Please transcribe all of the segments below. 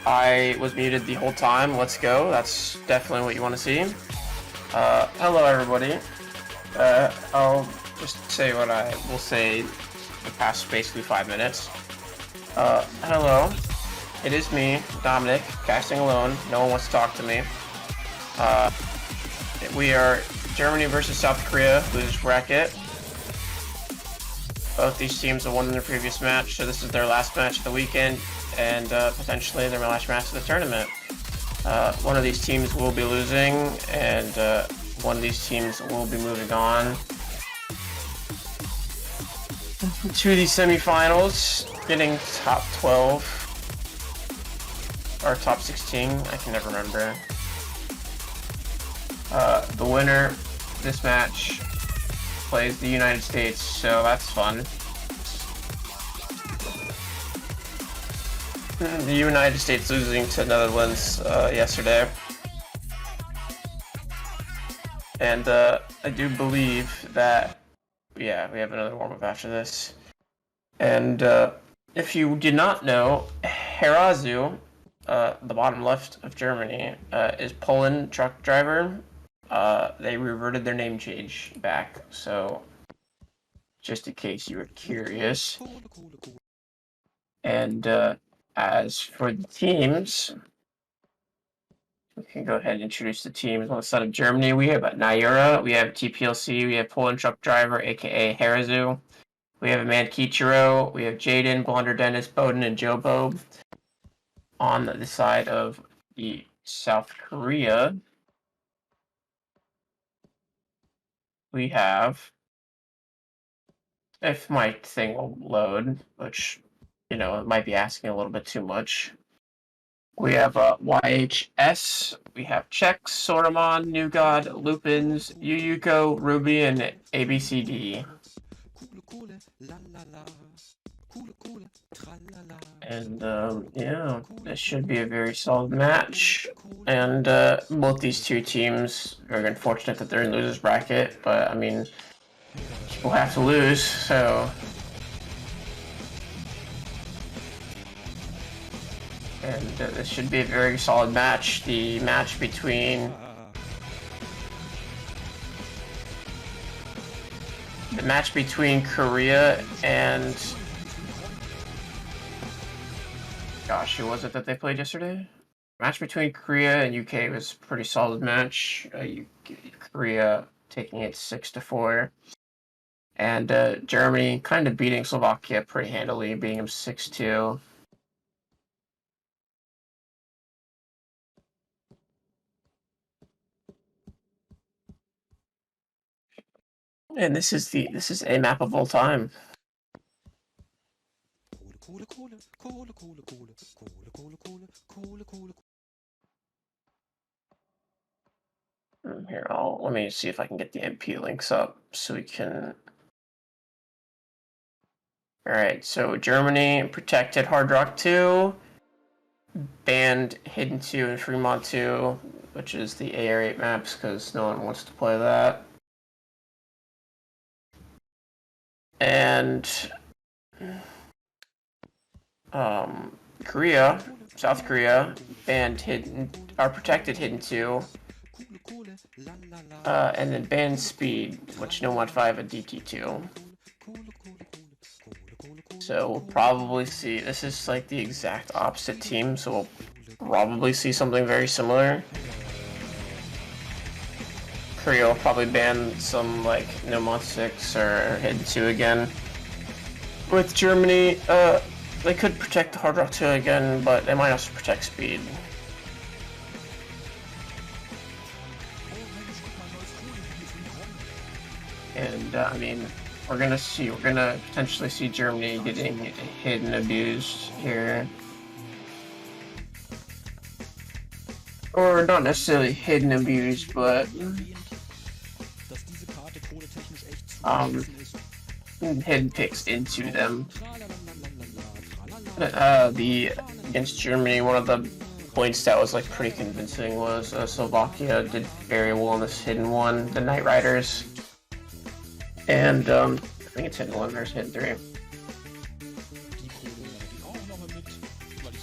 I was muted the whole time. Let's go. That's definitely what you want to see. Hello, everybody. I'll just say what I will say the past basically 5 minutes. Hello. It is me, Dominic, casting alone. No one wants to talk to me. We are Germany versus South Korea, losers bracket. Both these teams have won in their previous match, so this is their last match of the weekend, and potentially their last match of the tournament. One of these teams will be losing, and one of these teams will be moving on to the semifinals, getting top 12 or top 16. I can never remember. The winner of this match plays the United States, so that's fun. The United States losing to Netherlands yesterday. And I do believe that, yeah, we have another warm-up after this. And if you did not know, Herazu, the bottom left of Germany, is Poland truck driver. They reverted their name change back, so just in case you were curious. And as for the teams, we can go ahead and introduce the teams. On the side of Germany, we have Naira, we have TPLC, we have Poland truck driver, aka Herazu. We have Amanda Kichiro, we have Jaden, Blunder Dennis, Bowden, and Jobo. On the side of the South Korea, we have, if my thing will load, which, you know, it might be asking a little bit too much. We have YHS, we have Chex, Soromon, New God, Lupins, Yuyuko, Ruby, and ABCD. And yeah, this should be a very solid match. And both these two teams are very unfortunate that they're in losers bracket, but I mean, people have to lose, so. And this should be a very solid match. The match between Korea and, gosh, who was it that they played yesterday? Match between Korea and UK was a pretty solid match. Korea taking it 6-4, and Germany kind of beating Slovakia pretty handily, beating them 6-2. And this is a map of all time. Here, let me see if I can get the MP links up so we can. Alright, so Germany protected Hard Rock 2, banned Hidden 2 and Fremont 2, which is the AR8 maps because no one wants to play that. And South Korea banned protected Hidden 2, and then banned Speed, which no mod 5 and DT2. So we'll probably see, this is like the exact opposite team, so we'll probably see something very similar. Korea will probably ban some like no mod 6 or Hidden 2 again. With Germany, they could protect the Hard Rock 2 again, but they might also protect Speed. And I mean, we're gonna potentially see Germany getting hidden abused here. Or not necessarily hidden abused, but hidden picks into them. Against Germany, one of the points that was like pretty convincing was Slovakia did very well in this hidden one, the Knight Riders. And I think it's hidden 1 versus hidden 3.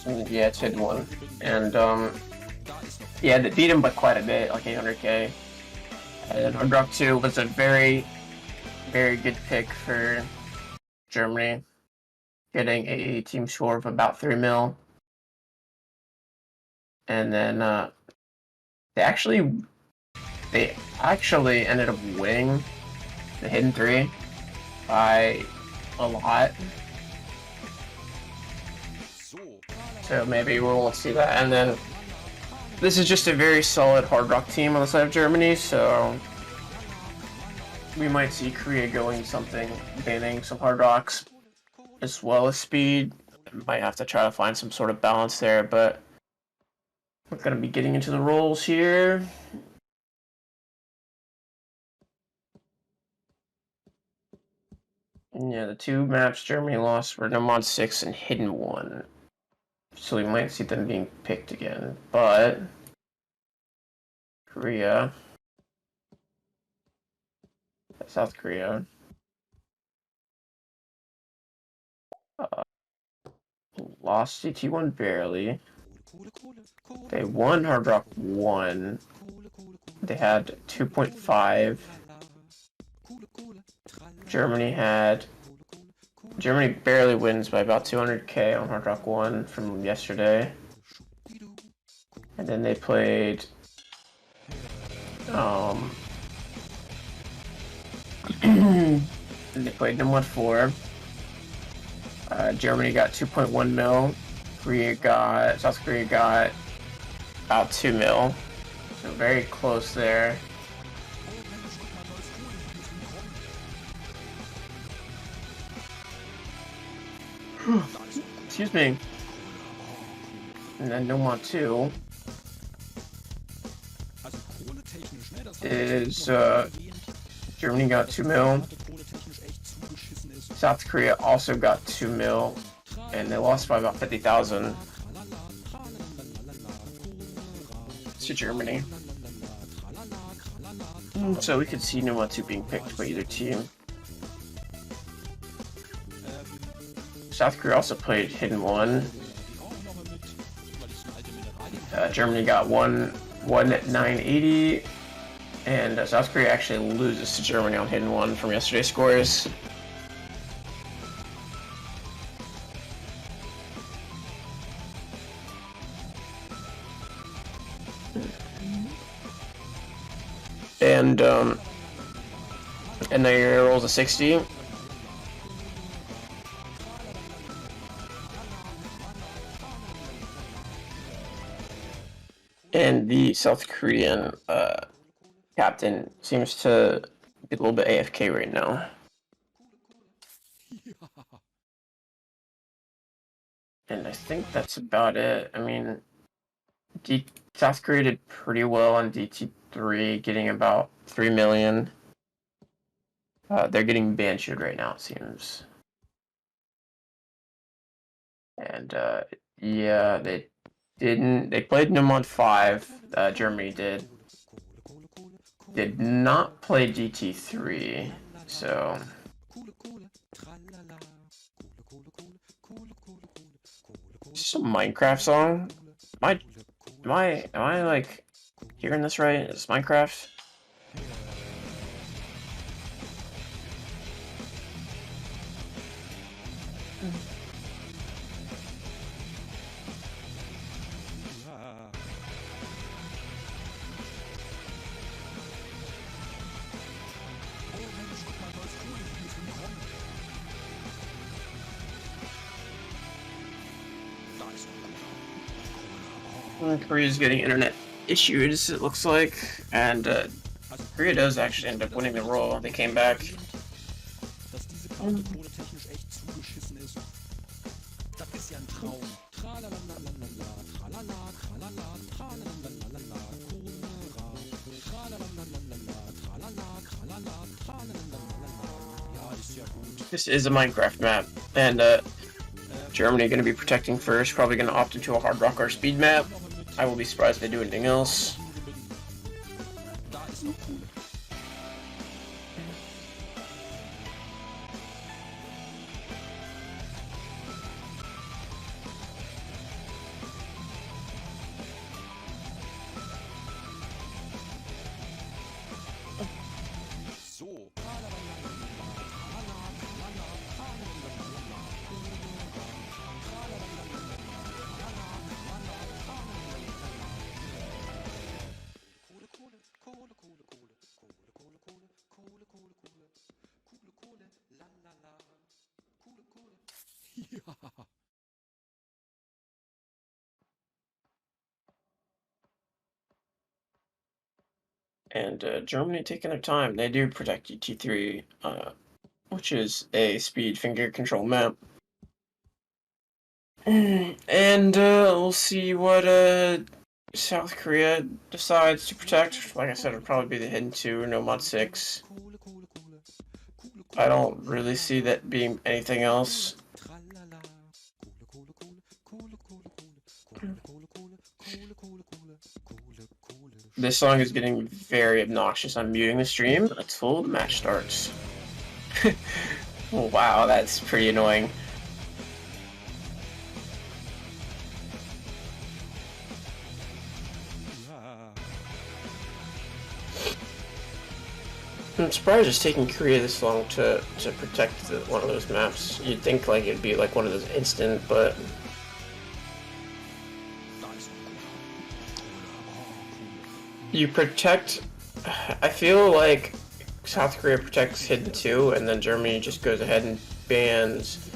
Yeah, it's hidden one. And, yeah, they beat him by quite a bit, like 800k. And Hard Rock 2 was a very, very good pick for Germany, getting a team score of about 3 mil. And then they actually ended up winning the Hidden 3 by a lot. So maybe we won't see that. And then this is just a very solid Hard Rock team on the side of Germany, so we might see Korea going something, banning some Hard Rocks as well as speed. Might have to try to find some sort of balance there, but we're going to be getting into the roles here. And yeah, the two maps Germany lost were Nomad 6 and Hidden 1. So we might see them being picked again, but Korea, South Korea, lost CT1 barely. They won Hard Rock 1. They had 2.5. Germany barely wins by about 200k on Hard Rock 1 from yesterday. And then they played Nomad 4. Germany got 2.1 mil. South Korea got about 2 mil. So very close there. Excuse me. And then Nomad 2 is Germany got 2 mil. South Korea also got 2 mil, and they lost by about 50,000 to Germany. So we could see Nomad 2 being picked by either team. South Korea also played Hidden 1. Germany got 1 at 980, and South Korea actually loses to Germany on Hidden 1 from yesterday's scores. And Nigeria rolls a 60. And the South Korean captain seems to be a little bit AFK right now. And I think that's about it. I mean, South Korea did pretty well on DT3, getting about 3 million. They're getting bansheed right now, it seems. And yeah, they played Nomad 5, Germany did. Did not play DT3, so is this a Minecraft song? Am I like hearing this right? Is this Minecraft? Korea's getting internet issues, it looks like, and Korea does actually end up winning the roll. They came back. This is a Minecraft map, and Germany going to be protecting first, probably going to opt into a Hard Rock or speed map. I will be surprised if they do anything else. And Germany taking their time. They do protect UT3, which is a speed finger control map. And we'll see what South Korea decides to protect. Like I said, it'll probably be the Hidden 2 or No Mod 6. I don't really see that being anything else. This song is getting very obnoxious. I'm muting the stream until the match starts. Wow, that's pretty annoying. I'm surprised it's taking Korea this long to protect one of those maps. You'd think like it'd be like one of those instant, but you protect. I feel like South Korea protects Hidden 2, and then Germany just goes ahead and bans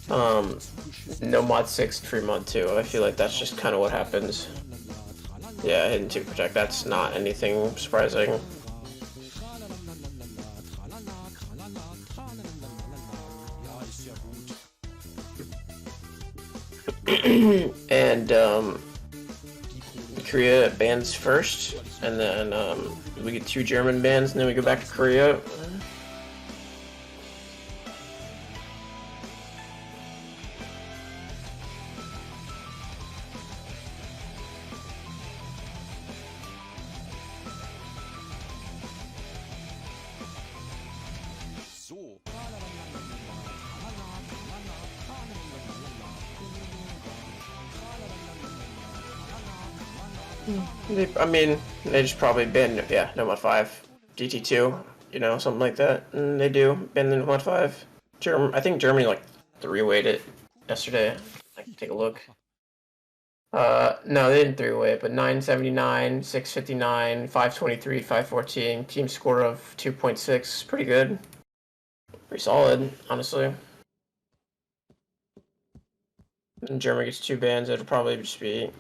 No Mod 6 and Free Mod 2. I feel like that's just kind of what happens. Yeah, Hidden 2 protect. That's not anything surprising. And Korea bans first, and then we get 2 German bans, and then we go back to Korea. I mean, they just probably ban, yeah, No Mod 5, DT2, you know, something like that. And they do ban the No Mod 5. I think Germany like 3-wayed it yesterday. I can take a look. No, they didn't 3-way it, but 979, 659, 523, 514. Team score of 2.6. Pretty good. Pretty solid, honestly. And Germany gets 2 bans. It'll probably just be.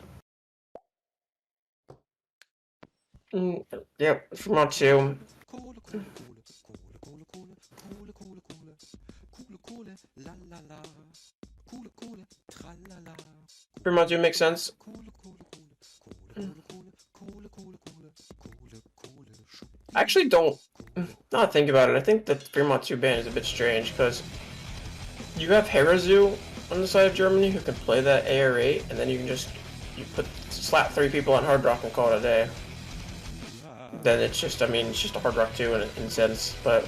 Yep, from Mod 2. Free Mod 2 makes sense. I actually don't. Now I think about it, I think the Free Mod 2 ban is a bit strange because you have Herazu on the side of Germany who can play that AR8, and then you can just slap 3 people on Hard Rock and call it a day. Then it's just, I mean, it's just a Hard Rock 2 in a sense, but.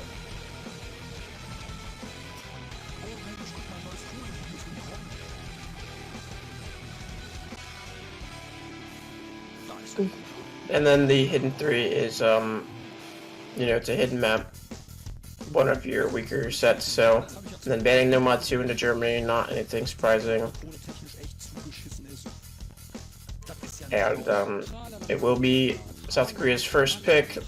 And then the Hidden 3 is, you know, it's a hidden map, one of your weaker sets, so. And then banning No Mod 2 into Germany, not anything surprising. And it will be South Korea's first pick.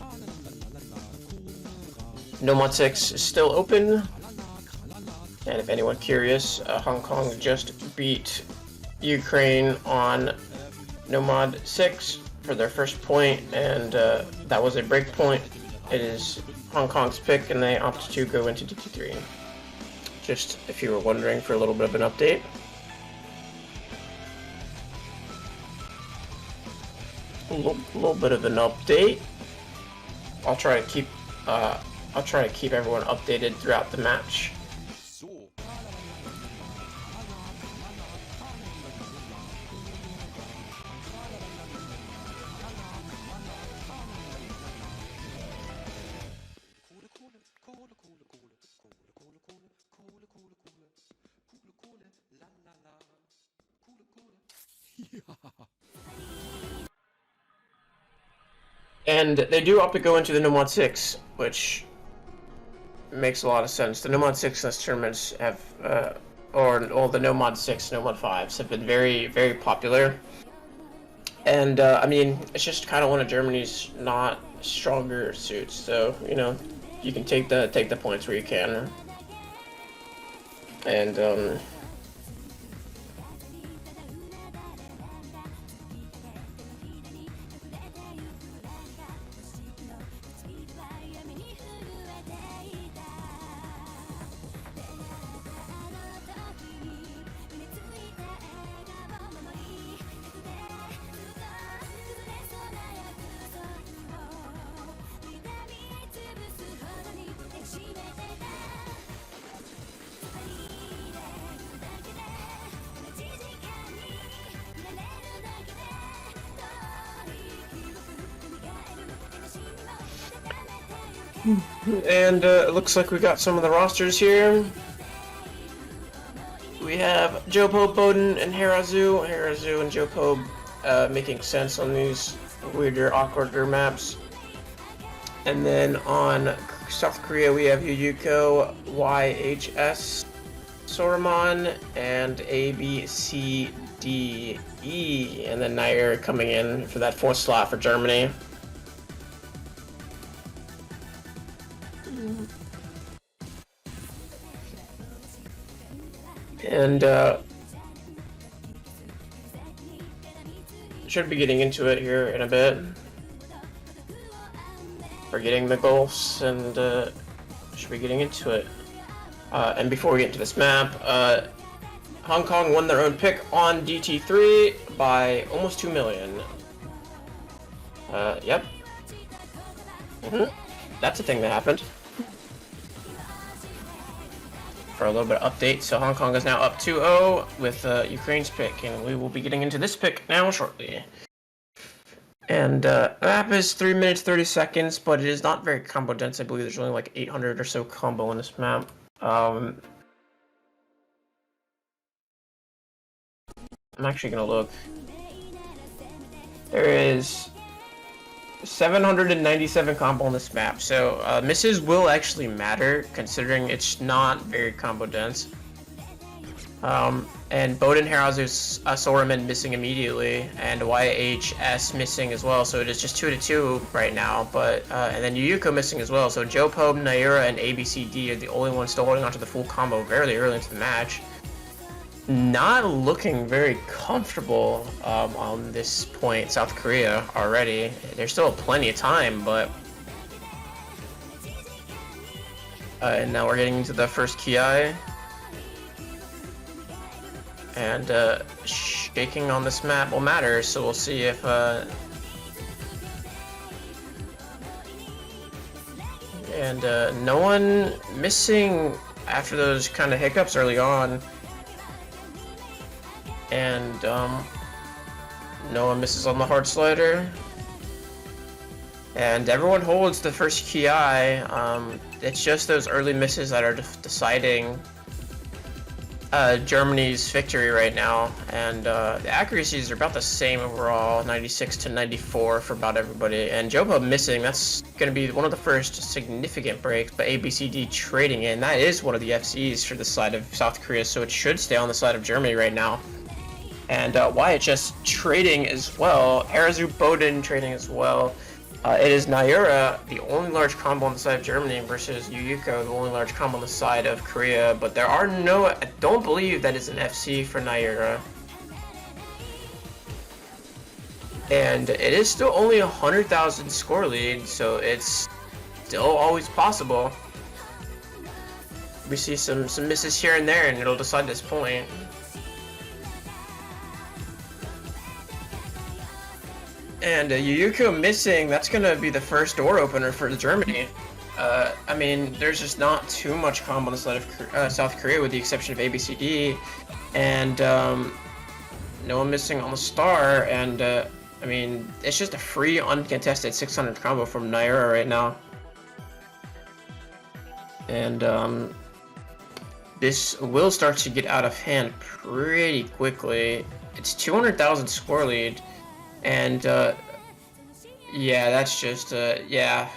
No Mod 6 is still open. And if anyone curious, Hong Kong just beat Ukraine on No Mod 6 for their first point, and that was a break point. It is Hong Kong's pick, and they opted to go into DT3. Just if you were wondering, for a little bit of an update. A little bit of an update. I'll try to keep everyone updated throughout the match. And they do opt to go into the No Mod 6, which makes a lot of sense. The No Mod 6 in this tournaments have, or the No Mod 6, No Mod 5s have been very, very popular. And, I mean, it's just kind of one of Germany's not stronger suits, so, you know, you can take the points where you can. And, And it looks like we got some of the rosters here. We have Jopo, Bowden, and Herazu. Herazu and Jopo making sense on these weirder, awkwarder maps. And then on South Korea, we have Yuyuko, YHS, Soramon, and ABCDE. And then Nair coming in for that 4th slot for Germany. And should be getting into it here in a bit. We're getting the goals and should be getting into it. And before we get into this map, Hong Kong won their own pick on DT3 by almost 2 million. Yep. That's a thing that happened. For a little bit of update, so Hong Kong is now up 2-0 with Ukraine's pick, and we will be getting into this pick now shortly. And the map is 3 minutes 30 seconds, but it is not very combo dense. I believe there's only like 800 or so combo in this map. I'm actually gonna look. There is 797 combo on this map, so misses will actually matter considering it's not very combo dense. And Bowden, Herazu's Soraman missing immediately, and YHS missing as well, so it is just 2-2 right now. But and then Yuyuko missing as well, so Jopo, Naira, and ABCD are the only ones still holding onto the full combo very early into the match. Not looking very comfortable on this point, South Korea already. There's still plenty of time, but and now we're getting into the first Ki. And shaking on this map will matter, so we'll see if and no one missing after those kind of hiccups early on. And no one misses on the hard slider. And everyone holds the first Ki. It's just those early misses that are deciding Germany's victory right now. And the accuracies are about the same overall, 96 to 94 for about everybody. And Jopo missing, that's going to be one of the first significant breaks, but ABCD trading in. That is one of the FCs for the side of South Korea, so it should stay on the side of Germany right now. And YHS trading as well. Herazu, Bowden trading as well. It is Naira, the only large combo on the side of Germany, versus Yuyuko, the only large combo on the side of Korea. But there are no, I don't believe that is an FC for Naira. And it is still only 100,000 score lead, so it's still always possible. We see some misses here and there, and it'll decide this point. And Yuyuko missing, that's going to be the first door opener for Germany. I mean, there's just not too much combo on the side of South Korea with the exception of ABCD. And no one missing on the star. And I mean, it's just a free uncontested 600 combo from Naira right now. And this will start to get out of hand pretty quickly. It's 200,000 score lead. And yeah, that's just yeah,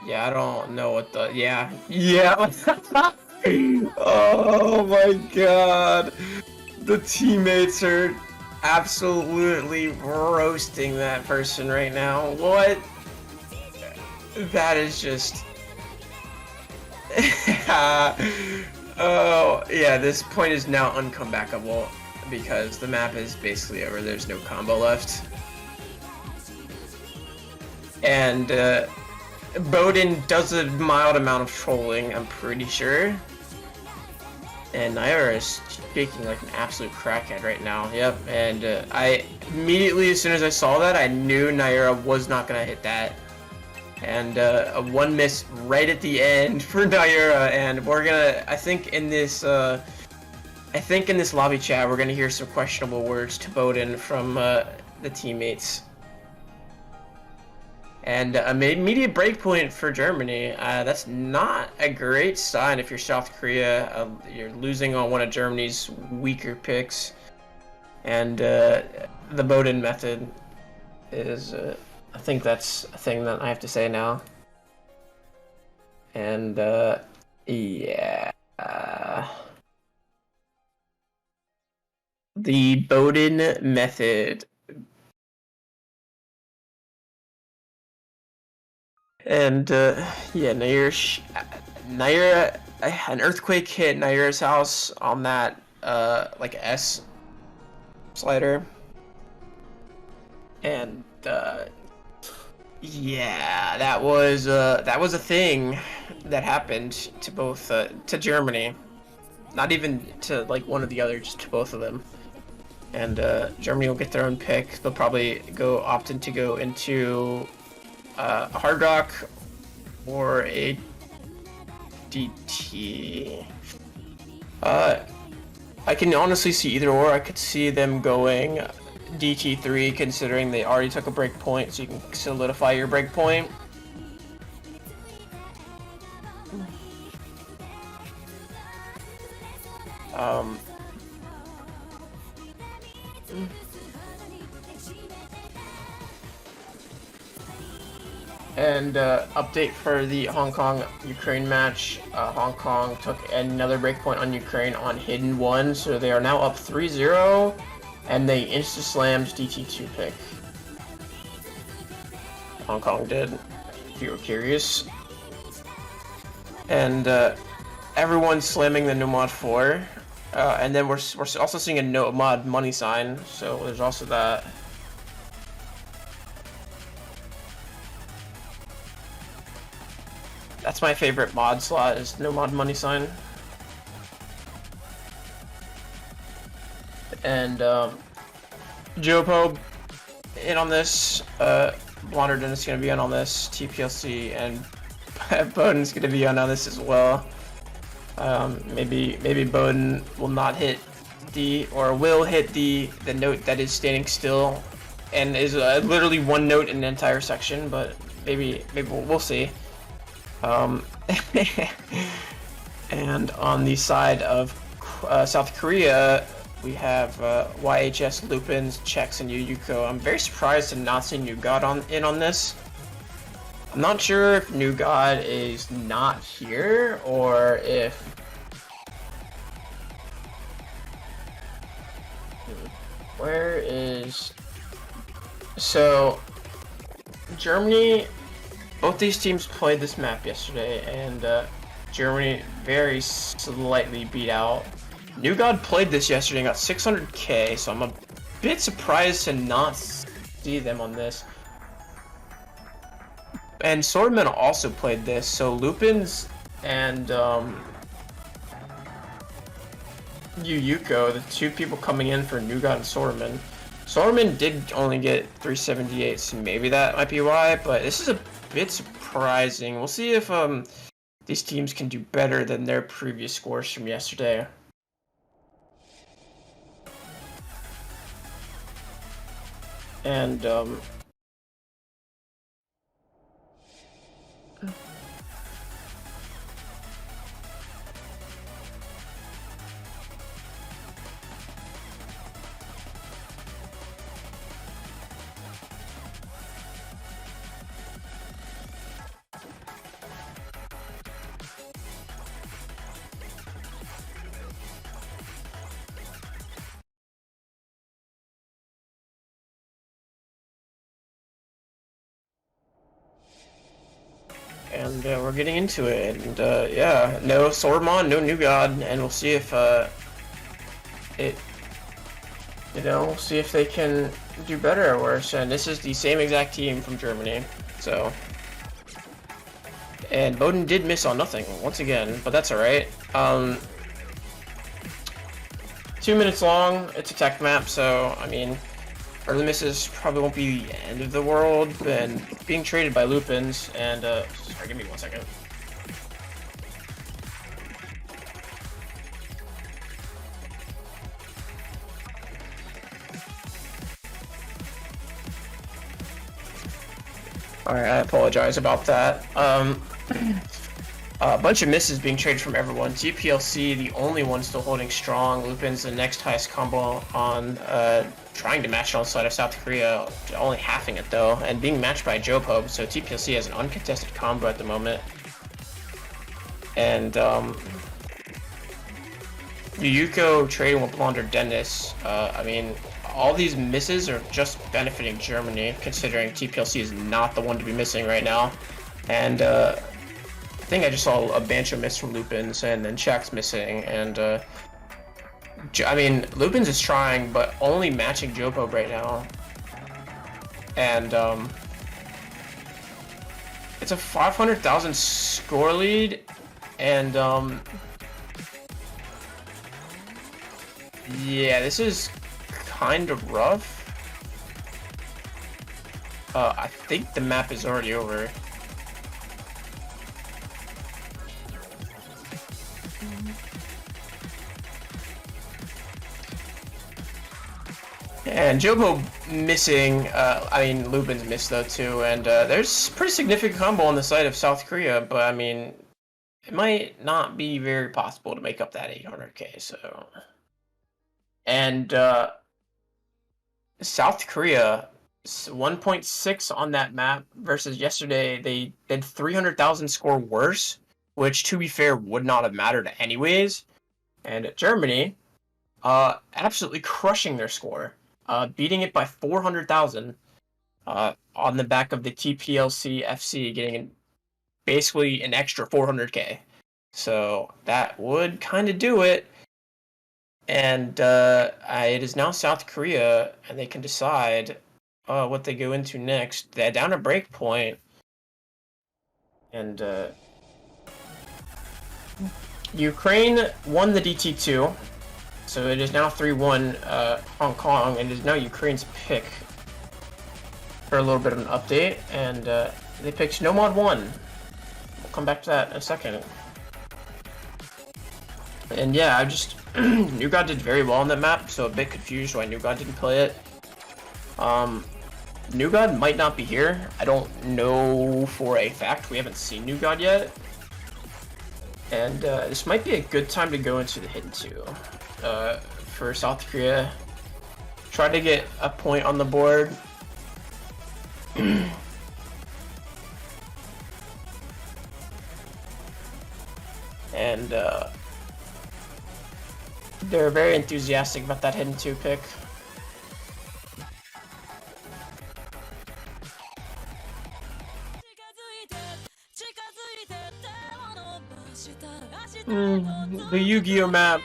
I don't know what the yeah. Oh my god, the teammates are absolutely roasting that person right now. What? That is just oh yeah, this point is now uncomebackable because the map is basically over. There's no combo left. And Bowden does a mild amount of trolling, I'm pretty sure. And Naira is shaking like an absolute crackhead right now. Yep, and I immediately, as soon as I saw that, I knew Naira was not gonna hit that. And a one miss right at the end for Naira, and we're gonna, I think in this lobby chat, we're gonna hear some questionable words to Bowden from the teammates. And a immediate breakpoint for Germany. That's not a great sign if you're South Korea. You're losing on one of Germany's weaker picks. And the Bowden method is, I think that's a thing that I have to say now. And, yeah. The Bowden method. And, yeah, Nair, an earthquake hit Nair's house on that, like, S slider. And, yeah, that was a thing that happened to both, to Germany. Not even to, like, one or the other, just to both of them. And, Germany will get their own pick. They'll probably opt to go into a Hard Rock or a DT. I can honestly see either or. I could see them going DT3, considering they already took a break point, so you can solidify your break point. And update for the Hong Kong-Ukraine match. Hong Kong took another breakpoint on Ukraine on Hidden 1, so they are now up 3-0, and they insta-slammed DT2 pick. Hong Kong did, if you were curious. And everyone's slamming the no mod 4. And then we're also seeing a no mod money sign, so there's also that. That's my favorite mod slot, is no mod money sign. And Jopo in on this, Blonderden is going to be in on this, TPLC, and Bowden's going to be on this as well. Maybe Bowden will not hit will hit the note that is standing still, and is literally one note in the entire section, but maybe we'll see. And on the side of South Korea, we have YHS, Lupins, Chex, and Yuyuko. I'm very surprised to not see New God in on this. I'm not sure if New God is not here, or if... Where is... So, Germany... Both these teams played this map yesterday, and Germany very slightly beat out. New God played this yesterday and got 600k, so I'm a bit surprised to not see them on this. And Swordman also played this, so Lupins and Yuyuko, the two people coming in for New God and Swordman. Swordman did only get 378, so maybe that might be why, but this is a bit surprising. We'll see if these teams can do better than their previous scores from yesterday. And we're getting into it, and yeah, no Swordmon, no New God, and we'll see if we'll see if they can do better or worse. And this is the same exact team from Germany, so. And Bowden did miss on nothing once again, but that's alright. 2 minutes long, it's a tech map, so I mean, early misses probably won't be the end of the world, and being traded by Lupins, and sorry, give me 1 second. Alright, I apologize about that. A bunch of misses being traded from everyone. TPLC, the only one still holding strong. Lupin's the next highest combo on trying to match it on the side of South Korea, only halving it though, and being matched by Jopo, so TPLC has an uncontested combo at the moment. And Yuko trading with Blonder Dennis. I mean, all these misses are just benefiting Germany, considering TPLC is not the one to be missing right now. And I think I just saw a Bancho miss from Lupin's, and then Shaq's missing, and I mean, Lupin's is trying, but only matching Jopo right now. And it's a 500,000 score lead, and yeah, this is kind of rough. I think the map is already over. And Jopo missing, I mean, Lupin's missed though too, and there's pretty significant combo on the side of South Korea, but I mean, it might not be very possible to make up that 800k, so. And South Korea, 1.6 on that map versus yesterday, they did 300,000 score worse, which to be fair would not have mattered anyways. And Germany, absolutely crushing their score. Beating it by 400,000 on the back of the TPLC FC, getting basically an extra 400k. So that would kind of do it. And it is now South Korea, and they can decide what they go into next. They're down a break point. And Ukraine won the DT2. So it is now 3-1 Hong Kong, and it is now Ukraine's pick for a little bit of an update. And they picked No Mod 1. We'll come back to that in a second. And yeah, I just... New God did very well on that map, so a bit confused why New God didn't play it. New God might not be here. I don't know for a fact. We haven't seen New God yet. And this might be a good time to go into the Hidden 2. For South Korea. Try to get a point on the board. And they're very enthusiastic about that Hidden 2 pick. The Yu-Gi-Oh map.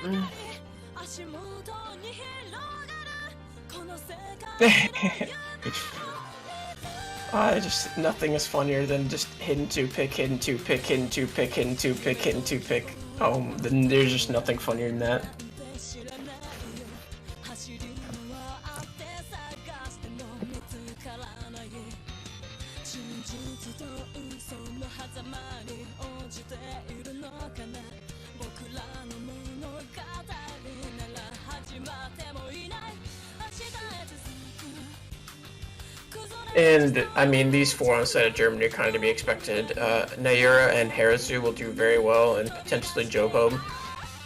Just nothing is funnier than just Hidden 2 pick, Hidden 2 pick, Hidden 2 pick, Hidden 2 pick, Hidden 2 pick. Oh, then there's just nothing funnier than that. And, I mean, these four on the side of Germany are kind of to be expected. Nayura and Harazu will do very well, and potentially Jopo.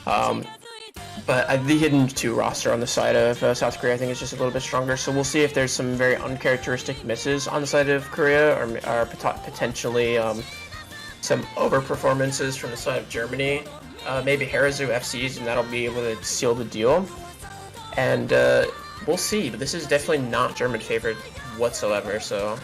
But the Hidden 2 roster on the side of South Korea, I think, is just a little bit stronger. So we'll see if there's some very uncharacteristic misses on the side of Korea, or potentially some overperformances from the side of Germany. Maybe Harazu FCs, and that'll be able to seal the deal. And we'll see, but this is definitely not German favored whatsoever, so...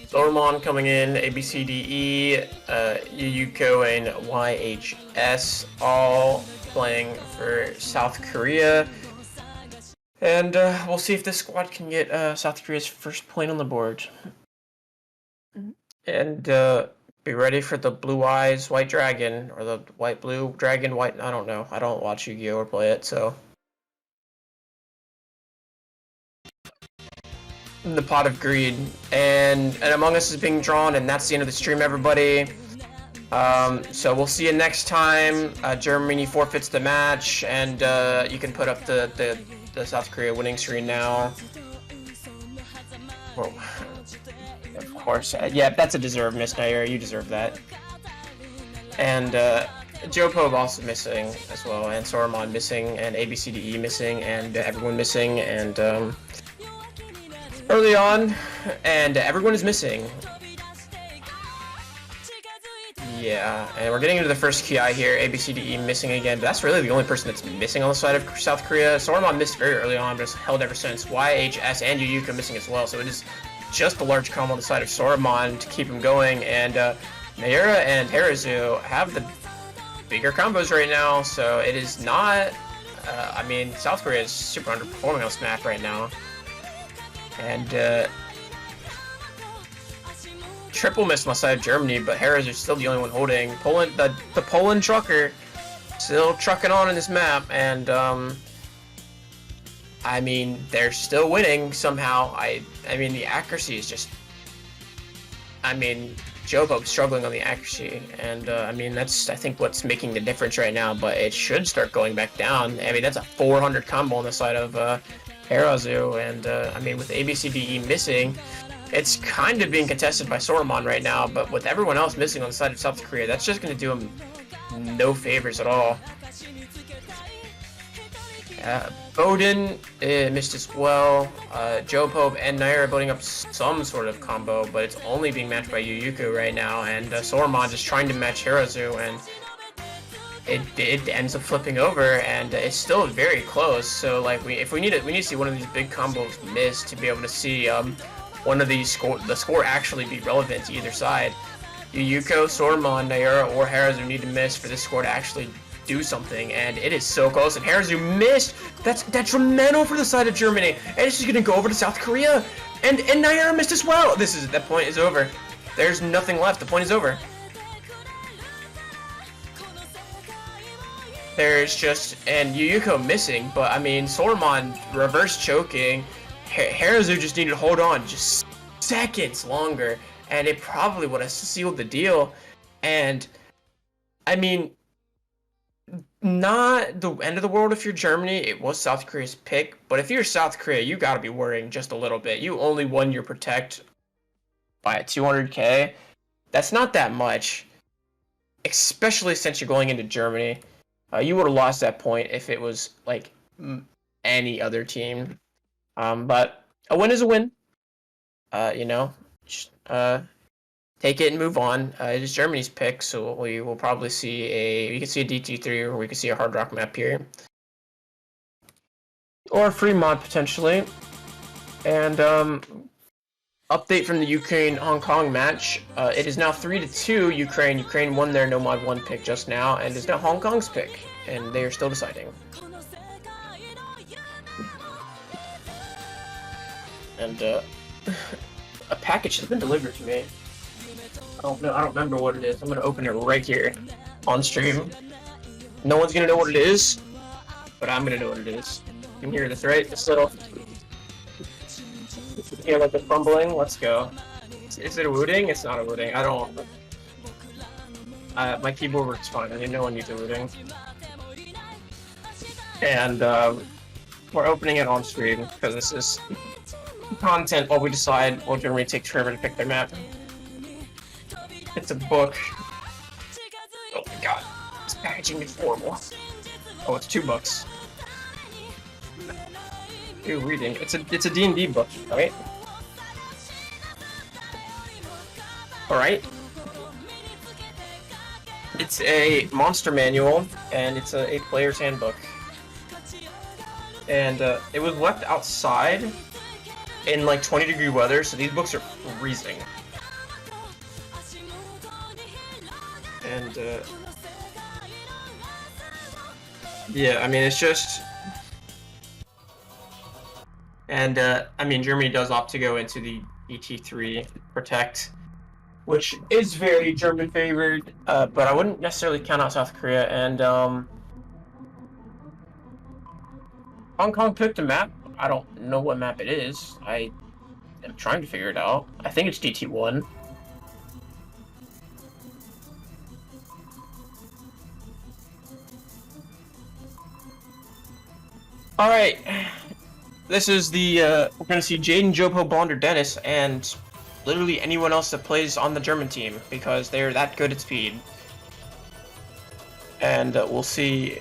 Zormon coming in, ABCDE, Yuko and YHS all playing for South Korea. And we'll see if this squad can get South Korea's first point on the board. And Be ready for the blue eyes white dragon, or the white blue dragon white. I don't know. I don't watch Yu-Gi-Oh or play it, so. The pot of greed, and Among Us is being drawn, and that's the end of the stream, everybody. So we'll see you next time. Germany forfeits the match, and you can put up the South Korea winning screen now. Whoa. Of course, yeah, that's a deserved miss, Naira. You deserve that. And Joe Pobe also missing as well, and Soromon missing, and ABCDE missing, and everyone missing, and early on, and everyone is missing. Yeah, and we're getting into the first Ki here. ABCDE missing again, but that's really the only person that's missing on the side of South Korea. Soromon missed very early on, but it's held ever since. YHS and Yuyuka missing as well, so it is just a large combo on the side of Soromon to keep him going, and Naira and Harazu have the bigger combos right now, so it is not... I mean, South Korea is super underperforming on this map right now. And triple miss on the side of Germany, but Harazu is still the only one holding. Poland, the Poland trucker, still trucking on in this map, and I mean, they're still winning somehow. I mean, the accuracy is just... I mean, Joe Pope's struggling on the accuracy, and I mean, that's, I think, what's making the difference right now, but it should start going back down. I mean, that's a 400 combo on the side of Harazu, and I mean, with ABCDE missing, it's kind of being contested by Soromon right now, but with everyone else missing on the side of South Korea, that's just going to do him no favors at all. Bowden missed as well. Joe Pope and Nair are building up some sort of combo, but it's only being matched by Yuyuku right now, and Soromon just trying to match Harazu, and it ends up flipping over, and it's still very close. So like we need to see one of these big combos miss to be able to see one of these the score actually be relevant to either side. Yuyuko, Soromon, Naira, or Harazu need to miss for this score to actually do something, and it is so close, and Harazu missed. That's detrimental for the side of Germany, and it's just gonna go over to South Korea, and Naira missed as well. That point is over. There's nothing left. The point is over. There's just, and Yuyuko missing, but I mean, Soromon reverse choking. Harazu just needed to hold on just seconds longer, and it probably would have sealed the deal. And I mean, not the end of the world if you're Germany. It was South Korea's pick, but if you're South Korea, you gotta be worrying just a little bit. You only won your Protect by a 200k. That's not that much, especially since you're going into Germany. You would have lost that point if it was like any other team. But a win is a win. You know, take it and move on. It is Germany's pick, so we will probably see we can see a DT3, or we can see a Hard Rock map here, or a free mod potentially. And update from the Ukraine-Hong Kong match. It is now 3-2 Ukraine. Ukraine won their no mod 1 pick just now, and it's now Hong Kong's pick, and they are still deciding. And a package has been delivered to me. I don't remember what it is. I'm gonna open it right here on stream. No one's gonna know what it is, but I'm gonna know what it is. You can hear this, right? This little... You hear like the crumbling? Let's go. Is it a wooting? It's not a wooting. I don't... my keyboard works fine. I didn't know I needs a wooting. And we're opening it on stream because this is content while we decide what Germany takes forever to pick their map. It's a book. Oh my god. This packaging is horrible. Oh, it's $2. Ew, reading. It's a D&D book, right? Alright. It's a monster manual, and it's a player's handbook. And it was left outside in like 20-degree weather, so these books are freezing. And yeah, I mean, it's just... And I mean, Germany does opt to go into the ET3 Protect. which is very German favored, but I wouldn't necessarily count out South Korea. And Hong Kong picked a map. I don't know what map it is. I am trying to figure it out. I think it's DT1. All right. This is the, we're going to see Jaden, Jopo, Blonder, Dennis, and literally anyone else that plays on the German team, because they're that good at speed. And we'll see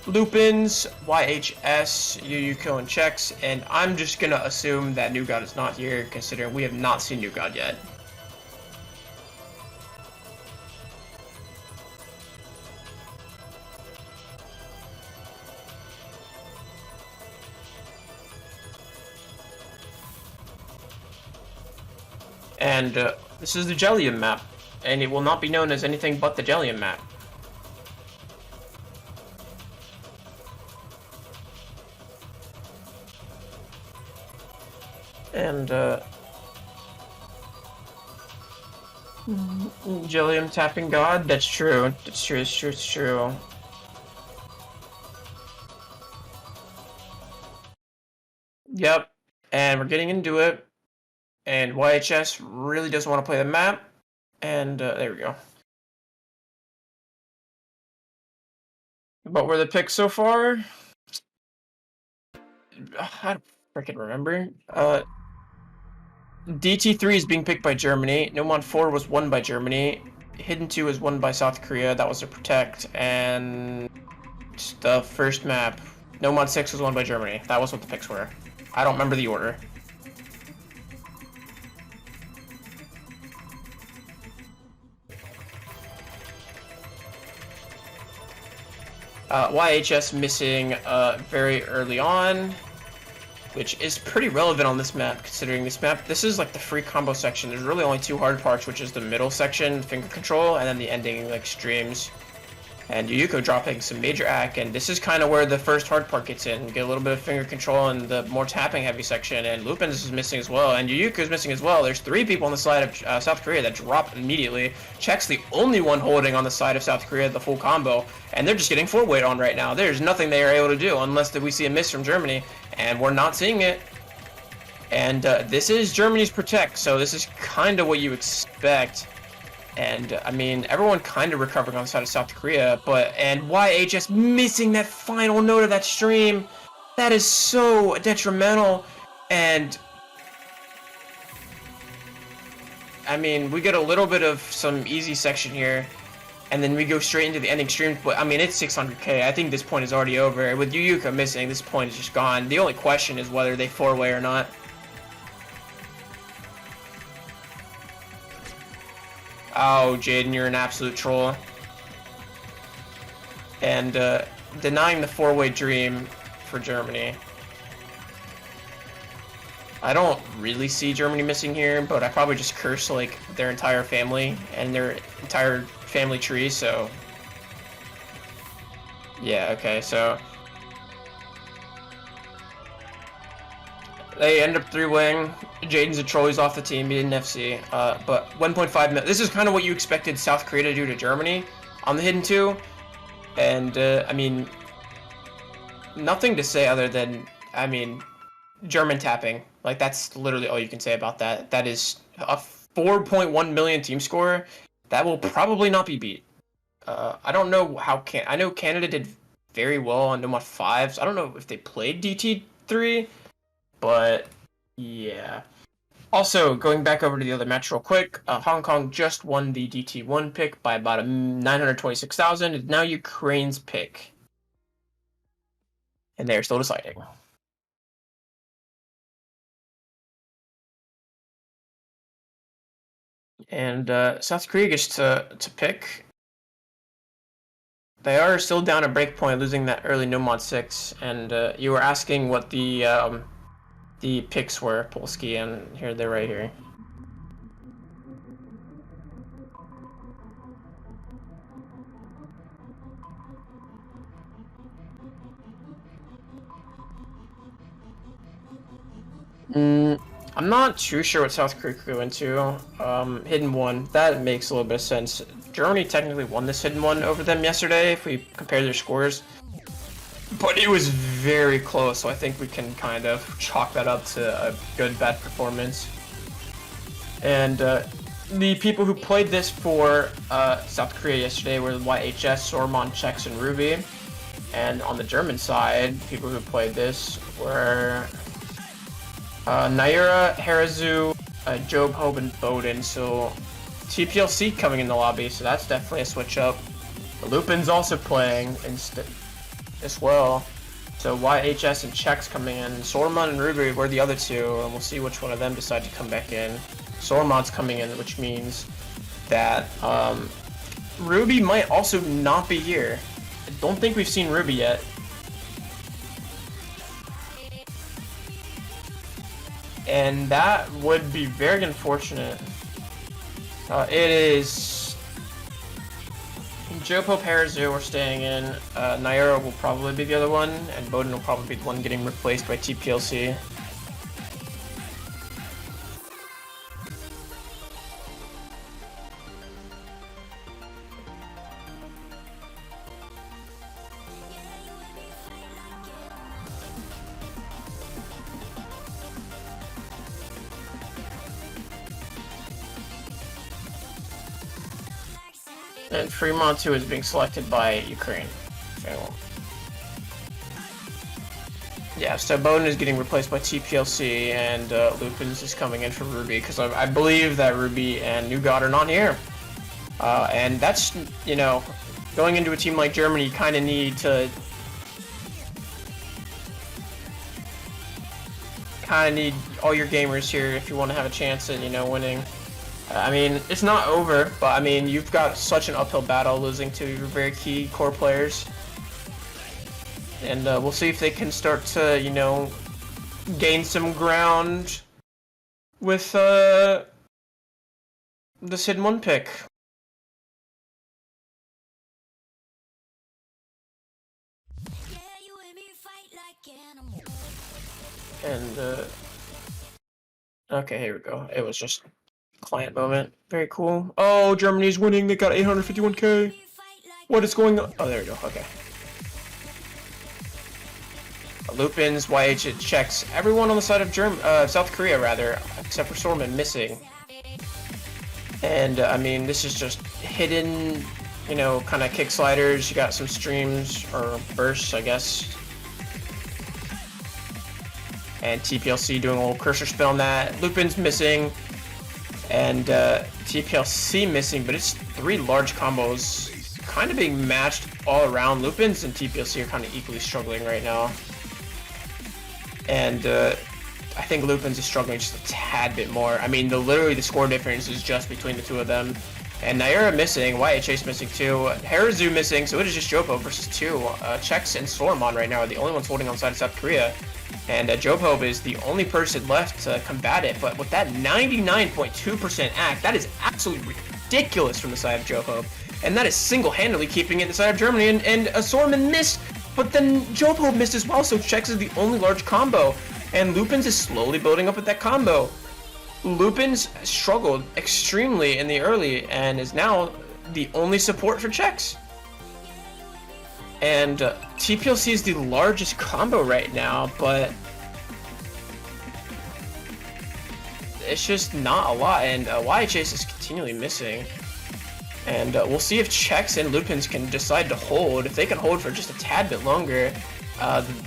Lupins, YHS, Yuyuko, and Chex, and I'm just going to assume that New God is not here, considering we have not seen New God yet. And this is the Jellium map, and it will not be known as anything but the Jellium map. And Jellium tapping God, that's true. That's true, it's true, it's true. Yep, and we're getting into it. And YHS really doesn't want to play the map. And there we go. What were the picks so far? I don't freaking remember. DT3 is being picked by Germany. Nomon 4 was won by Germany. Hidden 2 was won by South Korea. That was a Protect. And the first map, Nomon 6 was won by Germany. That was what the picks were. I don't remember the order. YHS missing very early on, which is pretty relevant on this map, considering this is like the free combo section. There's really only two hard parts, which is the middle section, finger control, and then the ending, like, streams. And Yuyuko dropping some major ac, and this is kind of where the first hard part gets in. You get a little bit of finger control and the more tapping heavy section, and Lupins is missing as well, and Yuyuko is missing as well. There's three people on the side of South Korea that drop immediately. Check's the only one holding on the side of South Korea the full combo, and they're just getting full weight on right now. There's nothing they are able to do unless we see a miss from Germany, and we're not seeing it. And this is Germany's Protect, so this is kind of what you expect. And, I mean, everyone kind of recovering on the side of South Korea, and YHS missing that final note of that stream. That is so detrimental. And, I mean, we get a little bit of some easy section here, and then we go straight into the ending stream. But, I mean, it's 600k. I think this point is already over. With Yuyuko missing, this point is just gone. The only question is whether they four-way or not. Oh, Jaden, you're an absolute troll. And denying the four-way dream for Germany. I don't really see Germany missing here, but I probably just curse like their entire family and their entire family tree, so... Yeah, okay, so... They end up 3-wing. Jaden's a troll, he's off the team, he didn't FC. But 1.5 million. This is kind of what you expected South Korea to do to Germany on the Hidden 2. And, I mean, nothing to say other than, I mean, German tapping. Like, that's literally all you can say about that. That is a 4.1 million team score. That will probably not be beat. I don't know how I know Canada did very well on Nomad 5, so I don't know if they played DT3. But, yeah. Also, going back over to the other match real quick, Hong Kong just won the DT1 pick by about 926,000. It's now Ukraine's pick. And they're still deciding. And South Korea gets to pick. They are still down a breakpoint, losing that early No Mod 6. And you were asking what the picks were, Polsky, and here they're right here. I'm not too sure what South Korea could go into. Hidden one. That makes a little bit of sense. Germany technically won this hidden one over them yesterday if we compare their scores. But it was very close, so I think we can kind of chalk that up to a good, bad performance. And the people who played this for South Korea yesterday were YHS, Sormon, Czechs, and Ruby. And on the German side, people who played this were Naira, Harazu, Job, Hope, and Bowden. So TPLC coming in the lobby, so that's definitely a switch up. Lupin's also playing as well. So YHS and Czechs coming in. Sormon and Ruby were the other two, and we'll see which one of them decide to come back in. Sormon's coming in, which means that Ruby might also not be here. I don't think we've seen Ruby yet. And that would be very unfortunate. It is Jopo Parazu are staying in. Naira will probably be the other one, and Bowden will probably be the one getting replaced by TPLC. And Fremont 2 is being selected by Ukraine. Yeah, so Bowden is getting replaced by TPLC, and Lupins is coming in for Ruby, because I believe that Ruby and New God are not here. And that's, you know, going into a team like Germany, you kind of need to... all your gamers here if you want to have a chance at, you know, winning. I mean, it's not over, but I mean, you've got such an uphill battle losing to your very key core players. And we'll see if they can start to, you know, gain some ground with this hidden one pick. And, okay, here we go. It was just client moment. Very cool. Oh, Germany's winning. They got 851k. What is going on? Oh, there we go. Okay. Lupins, YH, Czechs. Everyone on the side of South Korea, rather, except for Sorman, missing. And, I mean, this is just hidden, you know, kind of kick sliders. You got some streams, or bursts, I guess. And TPLC doing a little cursor spin on that. Lupin's missing. And TPLC missing, but it's 3 large combos kind of being matched all around. Lupins and TPLC are kind of equally struggling right now. And I think Lupins is struggling just a tad bit more. I mean, literally the score difference is just between the two of them. And Naira missing, YHA missing too, Harazu missing, so it is just Jopo versus 2. Czechs and Sormon right now are the only ones holding on side of South Korea. And Jopo is the only person left to combat it, but with that 99.2% act, that is absolutely ridiculous from the side of Jopo. And that is single-handedly keeping it the side of Germany, and Sorman missed, but then Jopo missed as well, so Czechs is the only large combo, and Lupins is slowly building up with that combo. Lupins struggled extremely in the early, and is now the only support for Czechs. And TPLC is the largest combo right now, but it's just not a lot, and YHS is continually missing. And we'll see if Czechs and Lupins can decide to hold. If they can hold for just a tad bit longer,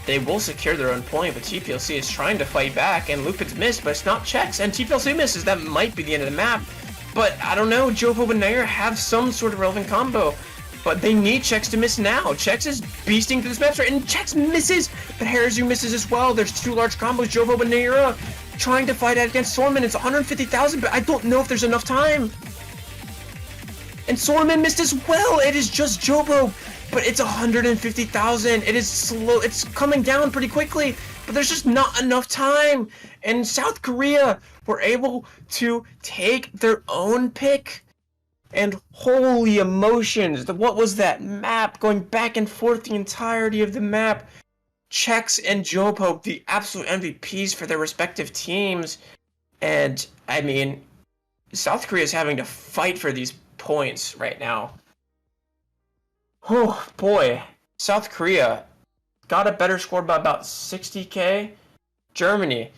they will secure their own point, but TPLC is trying to fight back, and Lupins missed, but it's not Czechs, and TPLC misses. That might be the end of the map, but I don't know. Jopo and Nair have some sort of relevant combo. But they need Czechs to miss now. Czechs is beasting through this map, and Czechs misses, but Harazu misses as well. There's 2 large combos. Jovo and Naira trying to fight out against Sorman. It's 150,000, but I don't know if there's enough time. And Sorman missed as well. It is just Jovo, but it's 150,000. It is slow. It's coming down pretty quickly, but there's just not enough time. And South Korea were able to take their own pick. And holy emotions, what was that map? Going back and forth the entirety of the map. Czechs and Jopo, the absolute MVPs for their respective teams. And I mean, South Korea is having to fight for these points right now. Oh boy, South Korea got a better score by about 60k. Germany,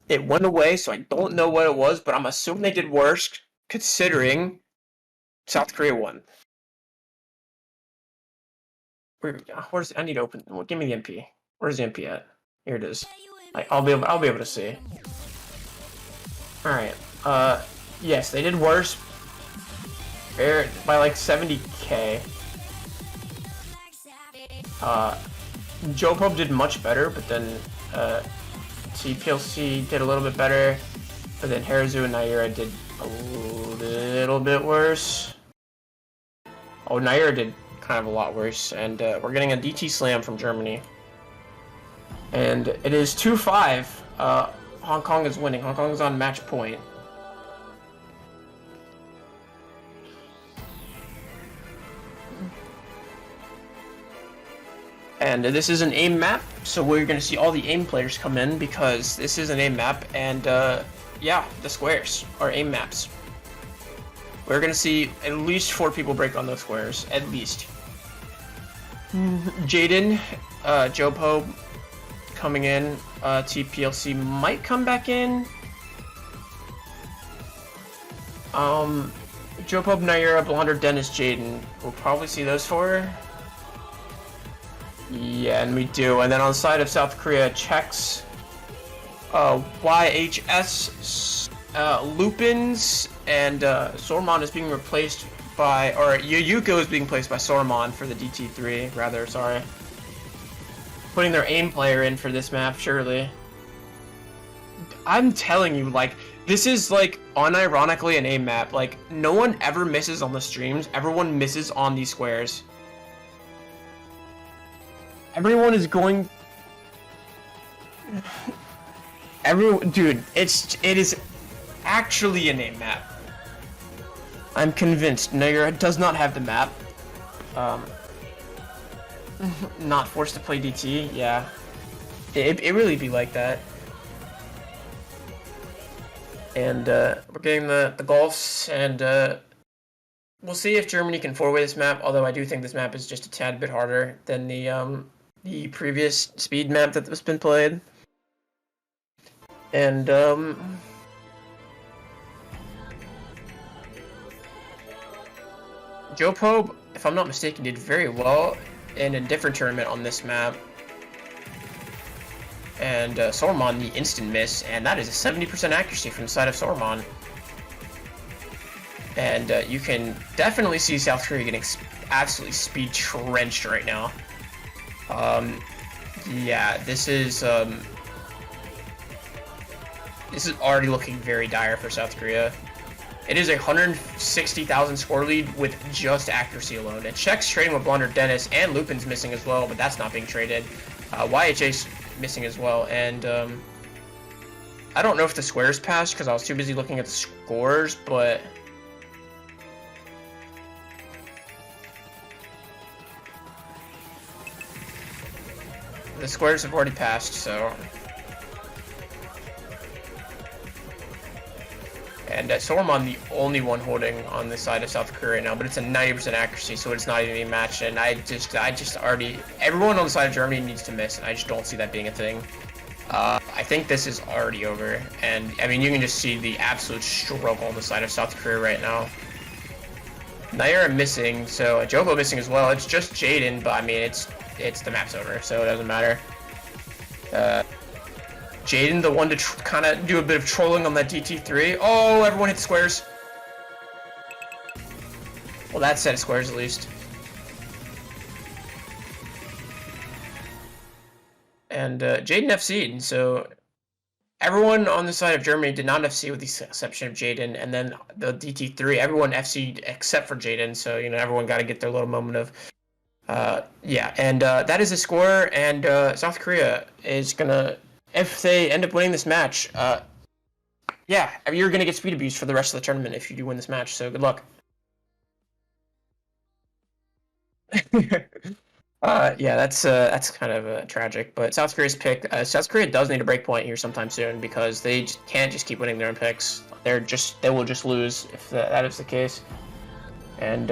it went away, so I don't know what it was, but I'm assuming they did worse considering South Korea won. Where's I need to open? Well, give me the MP. Where's the MP at? Here it is. I'll be able to see. All right. Yes, they did worse. By like 70k. Joe Pope did much better, but then TPLC did a little bit better, but then Harazu and Naira did a little bit worse. Oh, Naira did kind of a lot worse, and we're getting a DT slam from Germany. And it is 2-5. Hong Kong is winning. Hong Kong is on match point. And this is an AIM map, so we're going to see all the AIM players come in because this is an AIM map, and yeah, the squares are AIM maps. We're going to see at least 4 people break on those squares, at least. Jaden, Joe Pope coming in, TPLC might come back in. Joe Pope, Naira, Blonder, Dennis, Jaden. We'll probably see those 4. Yeah, and we do. And then on the side of South Korea, Czechs, YHS, Lupins, and Sormon is being replaced by, or Yuyuko is being replaced by Sormon for the DT3, rather, sorry. Putting their AIM player in for this map, surely. I'm telling you, like, this is, like, unironically an AIM map. Like, no one ever misses on the streams. Everyone misses on these squares. Everyone is going... Dude, it is actually an AIM map. I'm convinced. Naira does not have the map. Not forced to play DT, yeah. It really be like that. And we're getting the golfs, and we'll see if Germany can four-way this map, although I do think this map is just a tad bit harder than the previous speed map that has been played. And Joe Pope, if I'm not mistaken, did very well in a different tournament on this map. And Sormon, the instant miss, and that is a 70% accuracy from the side of Sormon. And you can definitely see South Korea getting absolutely speed trenched right now. Yeah, this is already looking very dire for South Korea. It is a 160,000 score lead with just accuracy alone. And Czech's trading with Blunder Dennis, and Lupin's missing as well, but that's not being traded. YHA's missing as well, and I don't know if the squares passed because I was too busy looking at the scores, but the squares have already passed, so. And Sormon, the only one holding on the side of South Korea right now, but it's a 90% accuracy, so it's not even a match. And I just already, everyone on the side of Germany needs to miss, and I just don't see that being a thing. I think this is already over, and I mean, you can just see the absolute struggle on the side of South Korea right now. Naira missing, so Jovo missing as well. It's just Jaden, but I mean, it's the map's over, so it doesn't matter. Jaden, the one to kind of do a bit of trolling on that DT3. Oh, everyone hit squares. Well, that set of squares at least. And Jaden FC'd, so everyone on the side of Germany did not FC with the exception of Jaden, and then the DT3, everyone FC'd except for Jaden, so, you know, everyone got to get their little moment of, yeah, and that is the score, and South Korea is gonna, if they end up winning this match, yeah, you're gonna get speed abuse for the rest of the tournament if you do win this match, so good luck. Yeah, that's kind of tragic. But South Korea's pick. South Korea does need a break point here sometime soon because they can't just keep winning their own picks. They will just lose if that is the case. And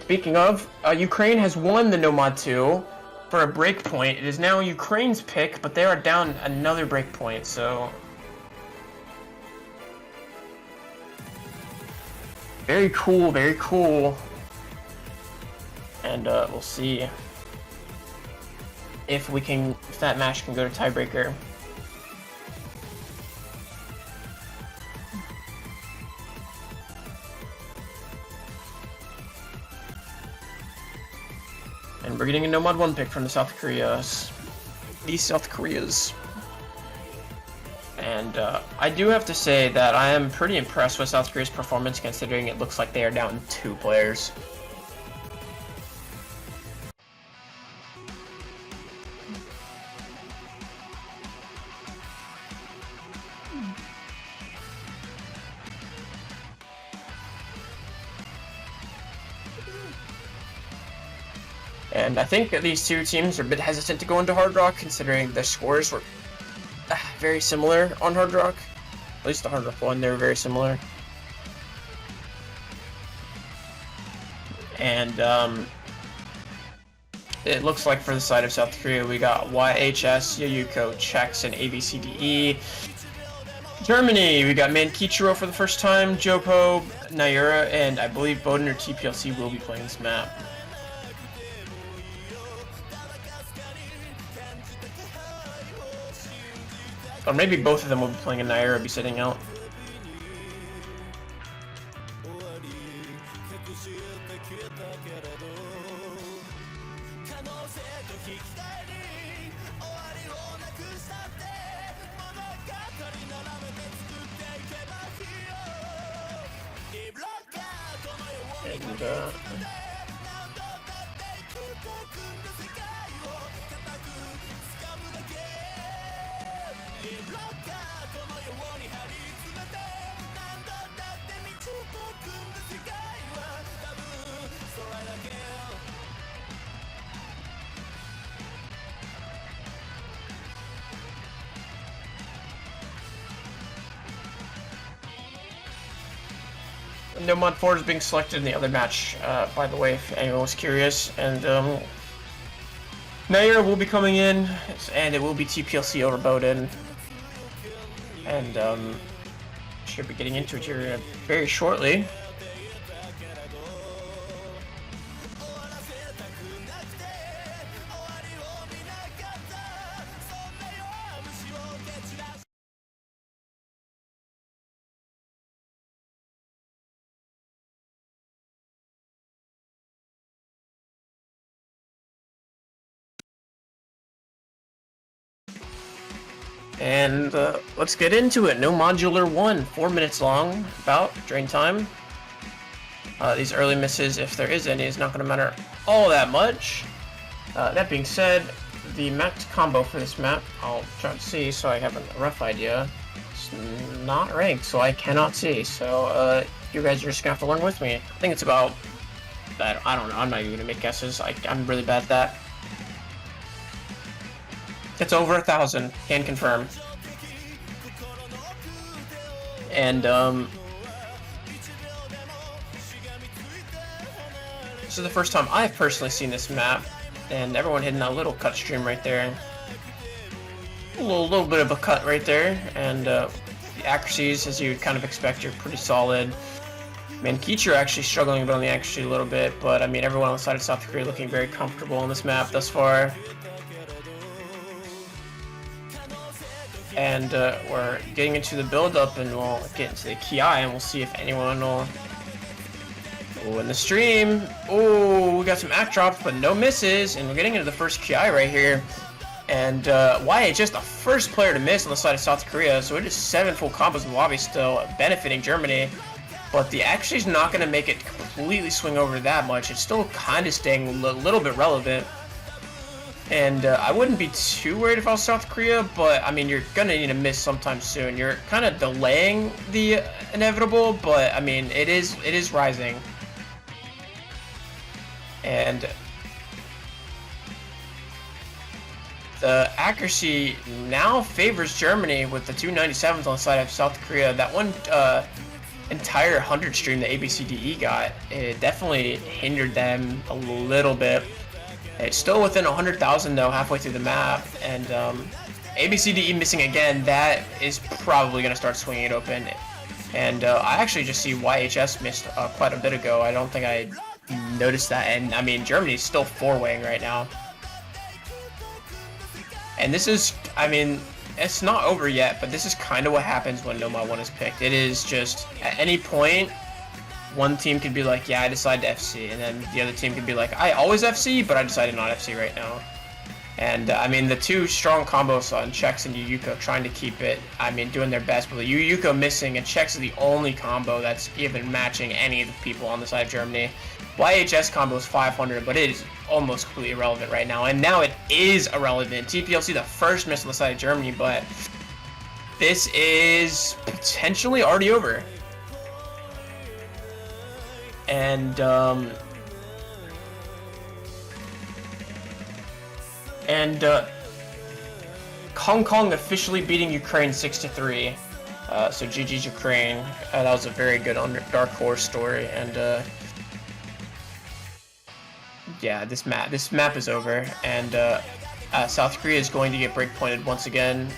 speaking of, Ukraine has won the Nomad 2 for a break point. It is now Ukraine's pick, but they are down another break point. So very cool, very cool. And we'll see if that match can go to tiebreaker. And we're getting a Nomad 1 pick from the South Koreas. These South Koreas. And I do have to say that I am pretty impressed with South Korea's performance considering it looks like they are down 2 players. And I think these two teams are a bit hesitant to go into Hard Rock, considering their scores were very similar on Hard Rock. At least the Hard Rock one, they were very similar. And it looks like for the side of South Korea, we got YHS, Yayuko, Chex, and ABCDE. Germany, we got Mankichiro for the first time, Jopo, Naira, and I believe Bowden or TPLC will be playing this map. Or maybe both of them will be playing and Naira will be sitting out. And, Nomad 4 is being selected in the other match, by the way, if anyone was curious. And Nair will be coming in, and it will be TPLC over Bowden. And should be getting into it here very shortly. And let's get into it. No modular 1, 4 minutes long, about drain time. These early misses, if there is any, is not going to matter all that much. That being said, the max combo for this map, I'll try to see so I have a rough idea. It's not ranked, so I cannot see. So you guys are just going to have to learn with me. I think it's about, I don't know, I'm not even going to make guesses. I'm really bad at that. It's over 1,000, can confirm. And this is the first time I've personally seen this map, and everyone hitting that little cut stream right there. A little bit of a cut right there, and the accuracies, as you would kind of expect, are pretty solid. Mankichiro actually struggling a bit on the accuracy a little bit, but I mean everyone on the side of South Korea looking very comfortable on this map thus far. And we're getting into the build-up, and we'll get into the Ki, and we'll see if anyone will... Oh, in the stream! Oh, we got some act drops, but no misses, and we're getting into the first Ki right here. And Wyatt, just the first player to miss on the side of South Korea, so it is 7 full combos in the lobby still, benefiting Germany. But the actually is not going to make it completely swing over that much. It's still kind of staying a little bit relevant. And I wouldn't be too worried if I was South Korea, but I mean, you're gonna need to miss sometime soon. You're kind of delaying the inevitable, but I mean, it is rising. And the accuracy now favors Germany with the 297s on the side of South Korea. That one entire 100 stream that ABCDE got, it definitely hindered them a little bit. It's still within 100,000 though, halfway through the map, and ABCDE missing again, that is probably going to start swinging it open. And I actually just see YHS missed quite a bit ago. I don't think I noticed that, and I mean, Germany's still 4-weighing right now. And this is, I mean, it's not over yet, but this is kind of what happens when No 1 is picked. It is just, at any point, one team could be like, yeah, I decided to FC, and then the other team could be like, I always FC, but I decided not FC right now. And, I mean, the two strong combos on Chex and Yuyuko trying to keep it, I mean, doing their best, but Yuyuko missing, and Chex is the only combo that's even matching any of the people on the side of Germany. YHS combo is 500, but it is almost completely irrelevant right now, and now it is irrelevant. TPLC the first miss on the side of Germany, but this is potentially already over. And Hong Kong officially beating Ukraine 6-3. So GG's Ukraine. That was a very good Dark Horse story, and yeah, this map is over, and South Korea is going to get breakpointed once again.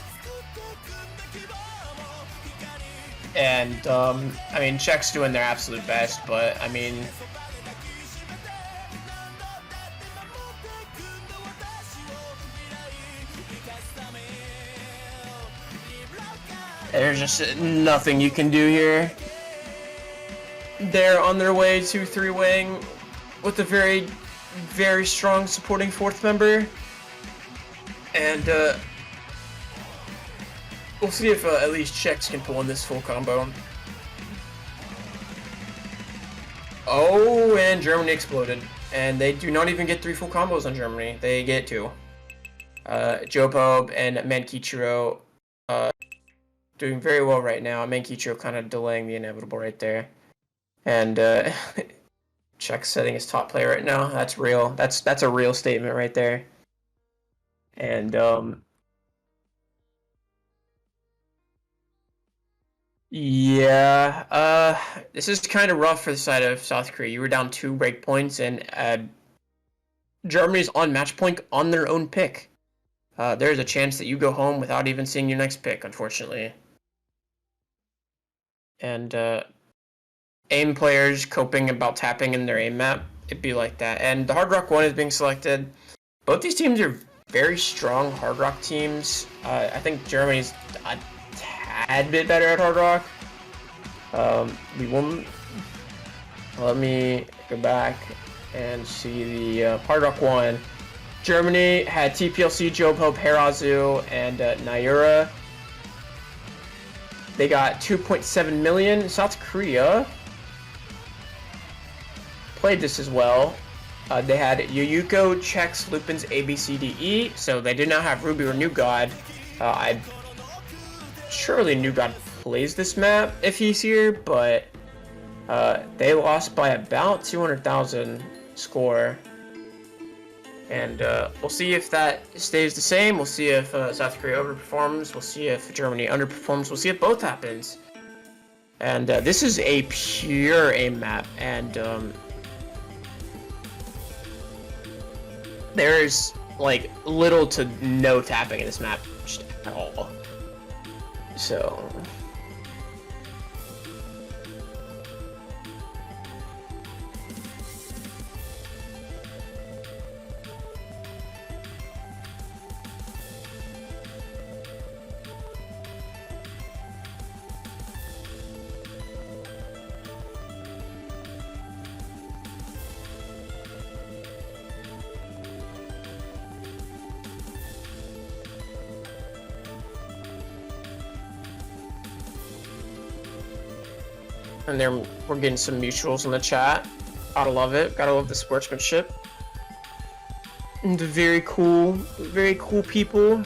And I mean, Czech's doing their absolute best, but I mean, there's just nothing you can do here. They're on their way to 3-weighing with a very, very strong supporting fourth member, and we'll see if at least Chex can pull in this full combo. Oh, and Germany exploded, and they do not even get 3 full combos on Germany. They get 2. Jopob and Mankichiro doing very well right now. Mankichiro kind of delaying the inevitable right there, and Chex setting his top player right now. That's real. That's a real statement right there. And yeah, this is kind of rough for the side of South Korea. You were down 2 breakpoints, and Germany's on match point on their own pick. There's a chance that you go home without even seeing your next pick, unfortunately. And AIM players coping about tapping in their AIM map, it'd be like that. And the Hard Rock 1 is being selected. Both these teams are very strong Hard Rock teams. I think Germany's a tad bit better at Hard Rock. Let me go back and see the Hard Rock 1. Germany had TPLC, Jopo, Herazu, and Naira. They got 2.7 million. South Korea played this as well. They had Yuyuko, Chex, Lupin's ABCDE, so they did not have Ruby or New God. Surely New God plays this map if he's here, but they lost by about 200,000 score. And we'll see if that stays the same. We'll see if South Korea overperforms. We'll see if Germany underperforms. We'll see if both happens. And this is a pure AIM map, and there's like little to no tapping in this map just at all. So and there we're getting some mutuals in the chat. Gotta love it. Gotta love the sportsmanship. And the very cool people.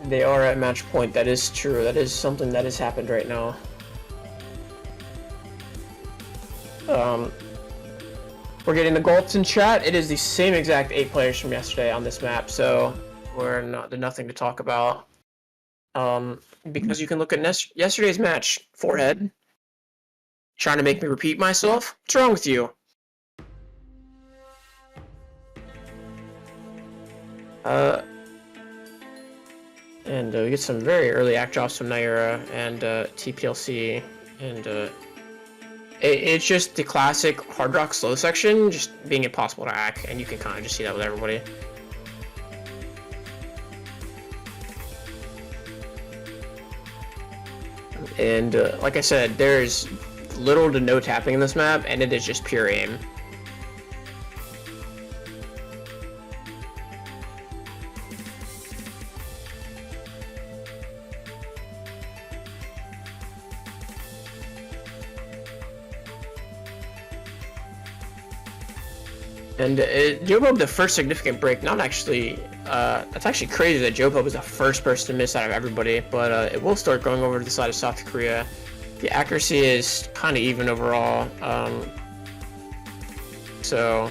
They are at match point. That is true. That is something that has happened right now. We're getting the gulps in chat. It is the same exact 8 players from yesterday on this map, so there's nothing to talk about. Because you can look at yesterday's match. Forehead. Trying to make me repeat myself? What's wrong with you? And we get some very early act drops from Naira and TPLC, and it's just the classic hard rock slow section just being impossible to hack, and you can kind of just see that with everybody. And like I said, there's little to no tapping in this map, and it is just pure aim. And Jopo, the first significant break, not actually, that's actually crazy that Jopo was the first person to miss out of everybody, but it will start going over to the side of South Korea. The accuracy is kind of even overall, so...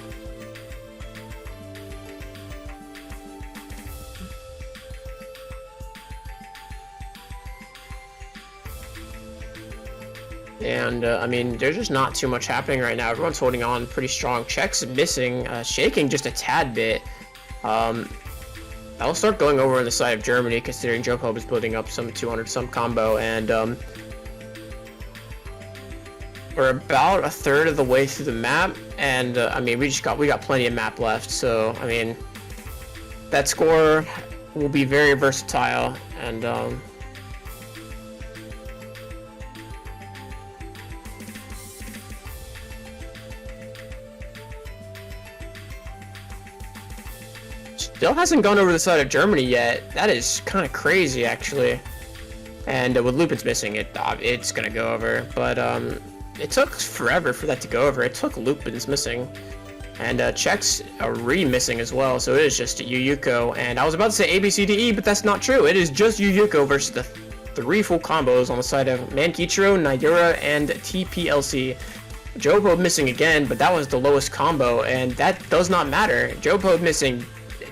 And, I mean, there's just not too much happening right now. Everyone's holding on pretty strong. Check's missing, shaking just a tad bit. I'll start going over on the side of Germany, considering Jopo is building up some 200-some combo, and, we're about a third of the way through the map, and, I mean, we got plenty of map left, so, I mean, that score will be very versatile, and, still hasn't gone over the side of Germany yet. That is kind of crazy, actually. And with Lupin's missing, it's gonna go over. But it took forever for that to go over. It took Lupin's missing, and Czech's re-missing as well. So it is just Yuyuko. And I was about to say ABCDE, but that's not true. It is just Yuyuko versus the 3 full combos on the side of Mankichiro, Nayura, and TPLC. Jopo missing again, but that was the lowest combo, and that does not matter. Jopo missing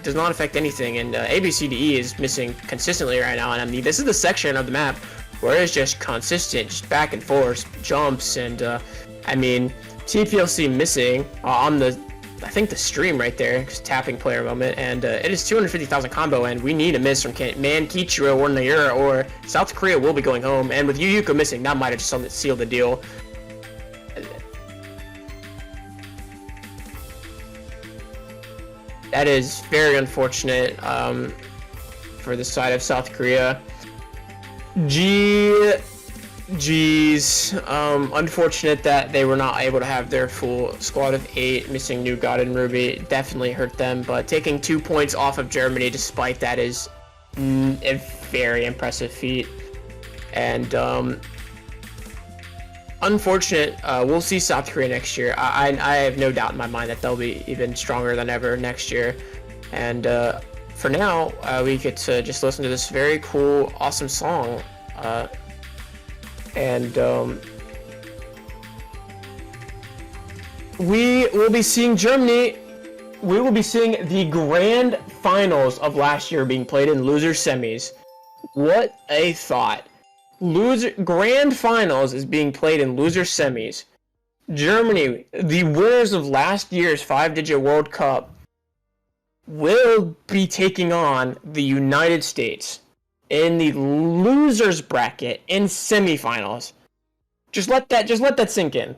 does not affect anything, and ABCDE is missing consistently right now, and I mean, this is the section of the map where it's just consistent, just back and forth, jumps, and I mean, TPLC missing on the, I think the stream right there, just tapping player moment, and it is 250,000 combo, and we need a miss from Mankichiro or Nayura, or South Korea will be going home, and with Yuyuko missing, that might have just sealed the deal. That is very unfortunate for the side of South Korea. GG's. Unfortunate that they were not able to have their full squad of 8. Missing New God and Ruby definitely hurt them, but taking 2 points off of Germany despite that is a very impressive feat. And unfortunate. We'll see South Korea next year. I have no doubt in my mind that they'll be even stronger than ever next year. And for now, we get to just listen to this very cool, awesome song. We will be seeing Germany. We will be seeing the grand finals of last year being played in loser semis. What a thought. Grand finals is being played in loser semis. Germany, the winners of last year's 5-digit World Cup, will be taking on the United States in the losers bracket in semifinals. Just let that sink in.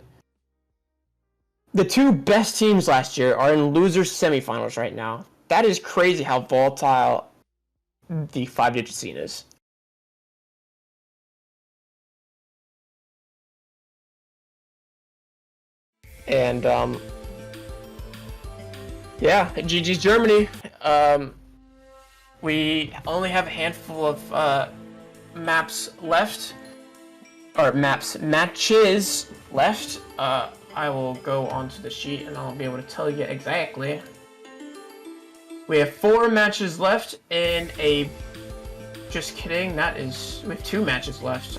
The 2 best teams last year are in losers semifinals right now. That is crazy how volatile the 5-digit scene is. And yeah, GG's Germany. We only have a handful of matches left. I will go onto the sheet and I'll be able to tell you exactly. We have 4 matches left in a just kidding. We have 2 matches left.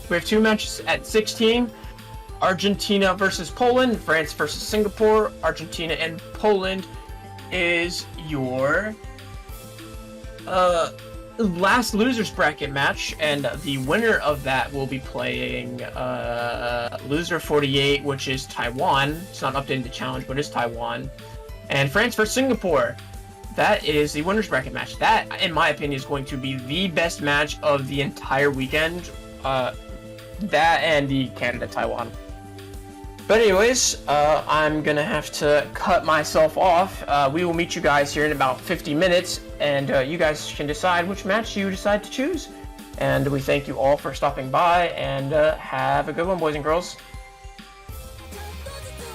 We have 2 matches at 16. Argentina versus Poland, France versus Singapore. Argentina and Poland is your last losers bracket match, and the winner of that will be playing loser 48, which is Taiwan. It's not updated to challenge, but it's Taiwan. And France versus Singapore. That is the winners bracket match. That, in my opinion, is going to be the best match of the entire weekend. That and the Canada-Taiwan. But anyways, I'm gonna have to cut myself off. We will meet you guys here in about 50 minutes, and you guys can decide which match you decide to choose. And we thank you all for stopping by, and have a good one, boys and girls.